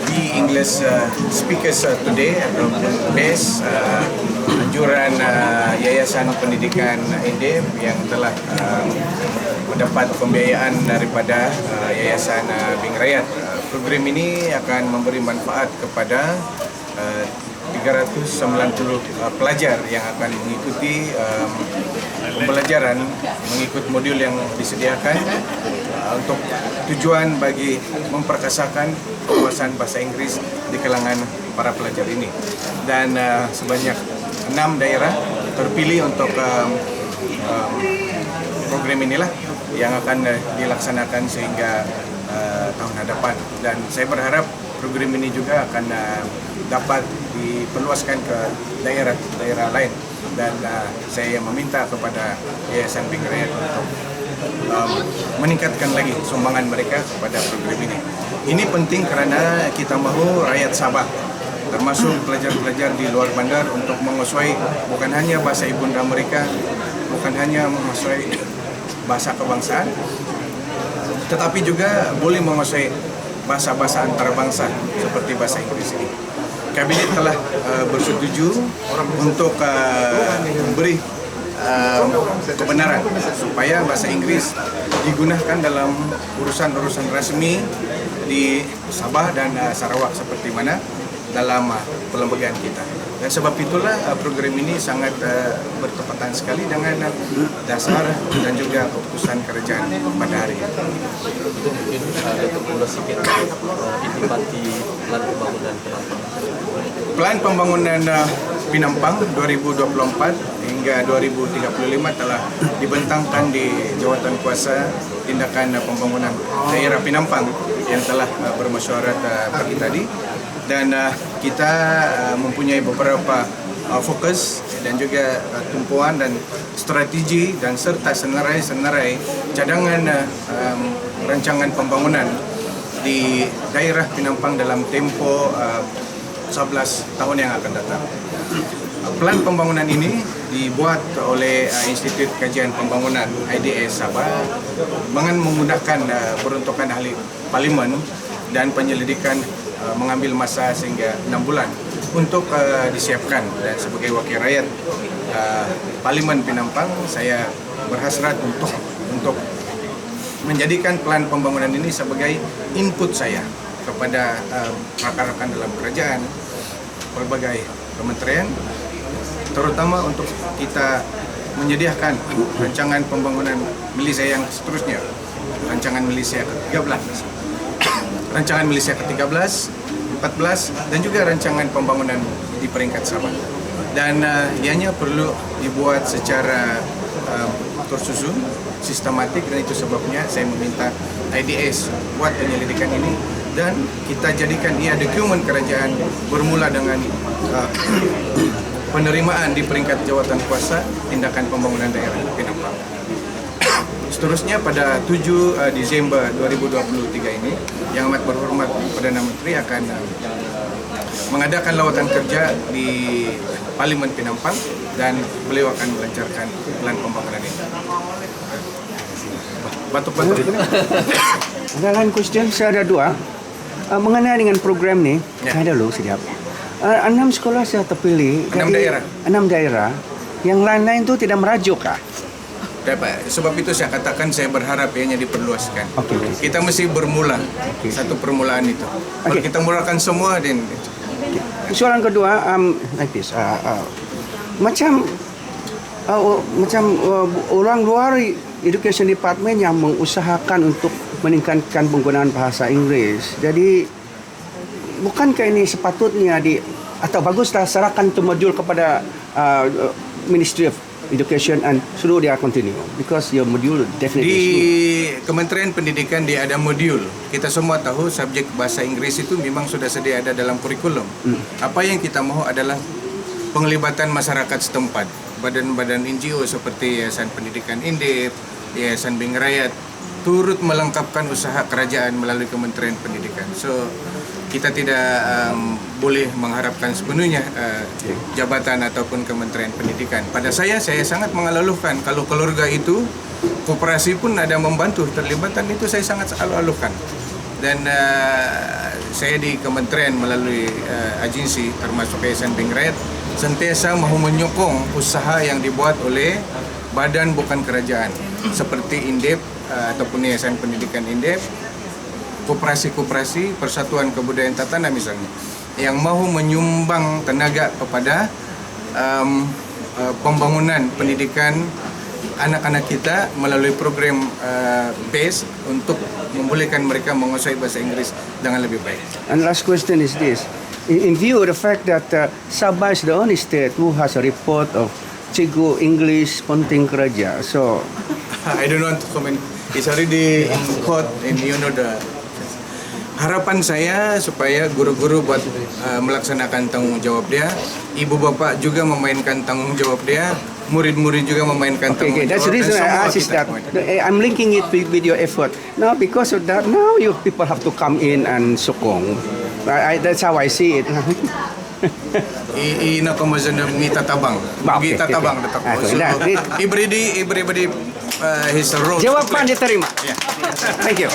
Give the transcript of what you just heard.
the English speakers today ataupun BES, anjuran Yayasan Pendidikan INDIP yang telah mendapat pembiayaan daripada Yayasan Bank Rakyat. Program ini akan memberi manfaat kepada 390 pelajar yang akan mengikuti pembelajaran mengikut modul yang disediakan untuk tujuan bagi memperkasakan kekuasaan bahasa Inggris di kalangan para pelajar ini. Dan sebanyak 6 daerah terpilih untuk program inilah yang akan dilaksanakan sehingga tahun hadapan. Dan saya berharap program ini juga akan dapat diperluaskan ke daerah-daerah lain, dan saya meminta kepada Yayasan Bank Rakyat untuk meningkatkan lagi sumbangan mereka kepada program ini. Ini penting karena kita mahu rakyat Sabah, termasuk pelajar-pelajar di luar bandar, untuk menguasai bukan hanya bahasa ibunda mereka, bukan hanya menguasai bahasa kebangsaan, tetapi juga boleh menguasai bahasa-bahasa antarabangsa seperti bahasa Inggris ini. Kabinet telah bersetuju untuk memberi kebenaran supaya bahasa Inggris digunakan dalam urusan-urusan resmi di Sabah dan Sarawak seperti mana dalam perlembagaan kita. Dan sebab itulah program ini sangat bertepatan sekali dengan dasar dan juga keputusan kerajaan pada hari ini. Itu mungkin Datuk Bola sikit intipati plan pembangunan Penampang. Plan pembangunan Penampang 2024 hingga 2035 telah dibentangkan di Jawatankuasa Tindakan Pembangunan Daerah Penampang yang telah bermesyuarat pagi tadi. Dan kita mempunyai beberapa fokus dan juga tumpuan dan strategi dan serta senarai-senarai cadangan rancangan pembangunan di daerah Penampang dalam tempoh 11 tahun yang akan datang. Plan pembangunan ini dibuat oleh Institut Kajian Pembangunan IDS Sabah dengan menggunakan peruntukan ahli parlimen dan penyelidikan mengambil masa sehingga 6 bulan untuk disiapkan. Dan sebagai wakil rakyat Parlimen Penampang, saya berhasrat untuk menjadikan plan pembangunan ini sebagai input saya kepada rakan-rakan dalam kerajaan, berbagai kementerian, terutama untuk kita menyediakan rancangan pembangunan Malaysia yang seterusnya, rancangan Malaysia ke-13, rancangan Malaysia ke-13, 14, dan juga rancangan pembangunan di peringkat Sabah. Dan ianya perlu dibuat secara tersusun, sistematik, dan itu sebabnya saya meminta IDS buat penyelidikan ini dan kita jadikan ia dokumen kerajaan bermula dengan penerimaan di peringkat Jawatankuasa Tindakan Pembangunan Daerah Penampang. Seterusnya pada 7 Disember 2023 ini, Yang Amat Berhormat Perdana Menteri akan mengadakan lawatan kerja di Parlimen Penampang dan beliau akan melancarkan plan pembangunan ini. Batuk-batuk. Ada lain question, saya ada dua. Mengenai dengan program ni, saya dulu siap. 6 sekolah saya terpilih. 6 daerah. 6 daerah. Yang lain-lain tu tidak merajuk kah? Dapat. Sebab itu saya katakan saya berharap ianya diperluaskan. Okay. Kita mesti bermula satu permulaan itu. Kalau kita mulakan semua, dan soalan kedua, like this. Macam orang luar Education Department yang mengusahakan untuk meningkatkan penggunaan bahasa Inggeris. Jadi bukankah ini sepatutnya atau baguslah serahkan itu modul kepada Ministry of Education and suruh dia continue because your module definitely di Kementerian Pendidikan dia ada modul. Kita semua tahu subjek bahasa Inggris itu memang sudah sedia ada dalam kurikulum. Apa yang kita mahu adalah penglibatan masyarakat setempat, badan-badan NGO seperti Yayasan Pendidikan INDIP, Yayasan Bank Rakyat turut melengkapkan usaha kerajaan melalui Kementerian Pendidikan. So kita tidak boleh mengharapkan sepenuhnya jabatan ataupun Kementerian Pendidikan. Pada saya sangat mengaluhkan kalau keluarga itu, koperasi pun ada membantu terlibatan, itu saya sangat aluh-aluhkan. Dan saya di kementerian melalui agensi termasuk Yayasan Bank Rakyat sentiasa mahu menyokong usaha yang dibuat oleh badan bukan kerajaan seperti Indep ataupun Yayasan Pendidikan Indep, koperasi-koperasi, Persatuan Kebudayaan Tatana misalnya, yang mahu menyumbang tenaga kepada pembangunan pendidikan anak-anak kita melalui program BASE untuk membolehkan mereka menguasai bahasa Inggris dengan lebih baik. And last question is this. In view of the fact that Sabah is the only state who has a report of Cikgu English Penting Kerja, so I don't want to comment. It's already in court and you know the harapan saya supaya guru-guru buat melaksanakan tanggung jawab dia, ibu bapak juga memainkan tanggung jawab dia, murid-murid juga memainkan tanggung okay, that's the jawab. reason dan I semua ask is kita that memainkan. I'm linking it with your effort. Now because of that, now you people have to come in and sokong. That's how I see it. Ina kamazan mita tabang. Okay, Kita tabang detak. So everybody his role. Jawaban diterima. Yeah. Thank you.